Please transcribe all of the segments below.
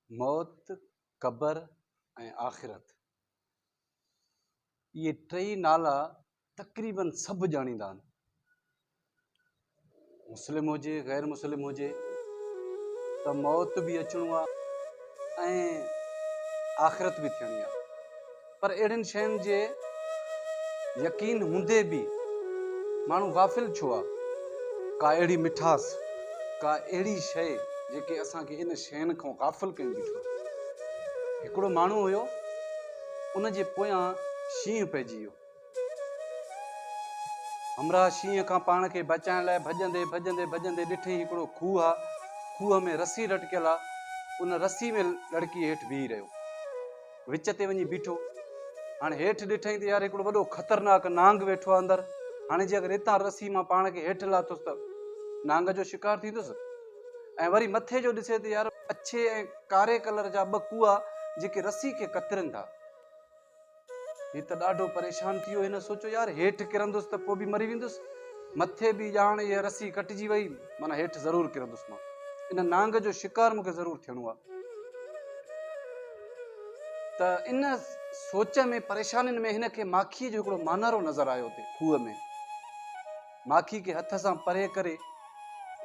मौत, क़ब्र ऐं आख़िरत, ये टई नाला तक़रीबन सभु ॼाणींदा आहिनि। मुस्लिम हुजे ग़ैर मुस्लिम हुजे, त मौत बि अचणो आहे ऐं आख़िरत बि थियणी आहे। पर अहिड़ियुनि शयुनि जे यकीन हूंदे बि माण्हू गाफ़िल छो आहे? का अहिड़ी मिठास, का अहिड़ी शइ जेके असांखे इन शयुनि खां गाफ़िल कयूं बीठो आहे। हिकिड़ो माण्हू हुयो, उन जे पोयां शींहुं पइजी वियो। हमरा शींहं खां पाण खे बचाइण लाइ भॼंदे भॼंदे भॼंदे ॾिठईं हिकिड़ो खूह आहे, खूह में रसी लटकियल आहे, उन रसी में लड़की हेठि बीही रहियो, विच ते वञी बीठो। हाणे हेठि ॾिठईं त यार हिकिड़ो वॾो ख़तरनाक नांग वेठो आहे अंदरि। हाणे जे अगरि हितां रसी मां पाण खे हेठि लाथुसि त नांग जो शिकार थींदुसि। ऐं वरी मथे जो ॾिसे त यार अछे ऐं कारे कलर जा ॿ कुआ जेके रसी खे कतरनि था। हीउ त ॾाढो परेशान थी वियो। हिन सोचियो यार हेठि किरंदुसि त पोइ बि मरी वेंदुसि, मथे बि ॼाण इहा रसी कटिजी वई, माना हेठि ज़रूरु किरंदुसि मां। इन नांग जो शिकार मूंखे ज़रूरु थियणो आहे। त इन सोच में परेशानियुनि में हिन खे माखीअ जो हिकिड़ो मानारो नज़र आयो हुते खूह में। माखी खे हथ सां परे करे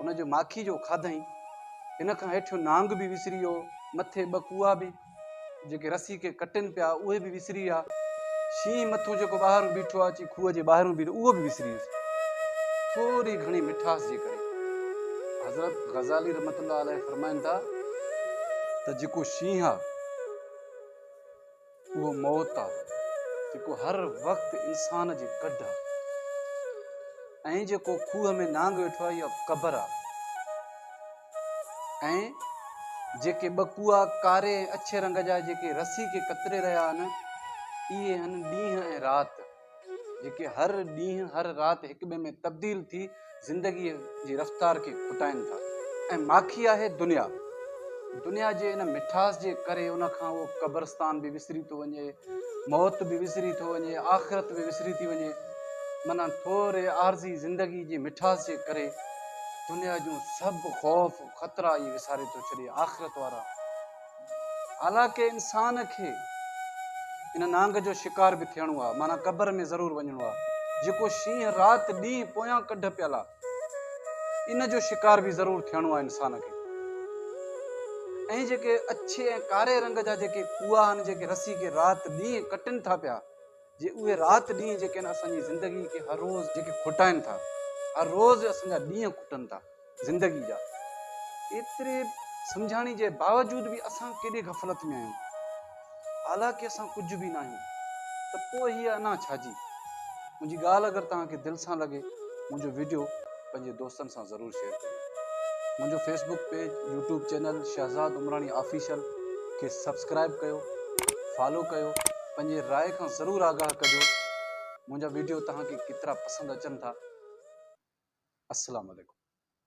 उनजो माखी जो खाधईं। हिन खां हेठियो नांग बि विसरी वियो, मथे ॿ कुआ बि जेके रसी खे कटनि पिया उहे बि विसरी विया। शींहुं मथो जेको ॿाहिरि बीठो आहे, अची खूह जे ॿाहिरि बीठो, उहो बि विसरी वियुसि। थोरी घणी मिठास जे करे हज़रत ग़ज़ाली रहमतुल्लाह अलैह फरमाइनि था त जेको शींहुं आहे उहो मौत आहे, जेको हर वक़्तु इंसान जे कढ आहे। ऐं जेको खूह में नांग वेठो आहे इहा क़ब्र आहे। ऐं जेके ॿ कुआ कारे अछे रंग जा जेके रसी खे कतरे रहिया आहिनि, इहे आहिनि ॾींहं ऐं राति, जेके हर ॾींहुं हर राति हिक ॿिए में तब्दील थी ज़िंदगीअ जी रफ़्तार खे खुटाइनि था। ऐं माखी आहे दुनिया। दुनिया जे इन मिठास जे करे उन खां उहो क़ब्रस्तान बि विसरी थो वञे, मौत बि विसरी थो वञे, आख़िरत बि विसरी थी वञे। माना थोरे आर्ज़ी ज़िंदगी जी मिठास जे करे दुनिया जूं सभु ख़ौफ़ ख़तरा इहे विसारे थो छॾे, आख़िरत वारा। हालांकि इंसान खे इन नांग जो शिकार बि थियणो आहे, माना क़ब्र में ज़रूरु वञिणो आहे। जेको शींहुं राति ॾींहुं पोयां कढ पियल आहे, इन जो शिकार बि ज़रूरु थियणो आहे इंसान खे। ऐं जेके अछे ऐं कारे रंग जा जेके कुआ आहिनि, जेके रसी खे राति ॾींहुं कटनि था पिया, जे उहे राति ॾींहुं जेके आहिनि असांजी ज़िंदगी खे हर रोज़ु जेके खुटाइनि था, हर रोज़ु असांजा ॾींहं खुटनि था ज़िंदगी जा। एतिरे सम्झाणी जे बावजूदि बि असां केॾे ग़फ़लत में आहियूं। हालांकि असां कुझु बि न आहियूं, त पोइ हीअ अञा छाजी? मुंहिंजी ॻाल्हि अगरि तव्हांखे दिलि सां लॻे, मुंहिंजो वीडियो पंहिंजे दोस्तनि सां ज़रूरु शेयर कयो। मुंहिंजो Facebook page, YouTube channel Shahzad Umrani official खे सब्सक्राइब कयो, फॉलो कयो, पंहिंजे राय खां ज़रूरु आगाह कजो मुंहिंजा वीडियो तव्हांखे केतिरा पसंदि अचनि था। अस्सलाम वालेकुम।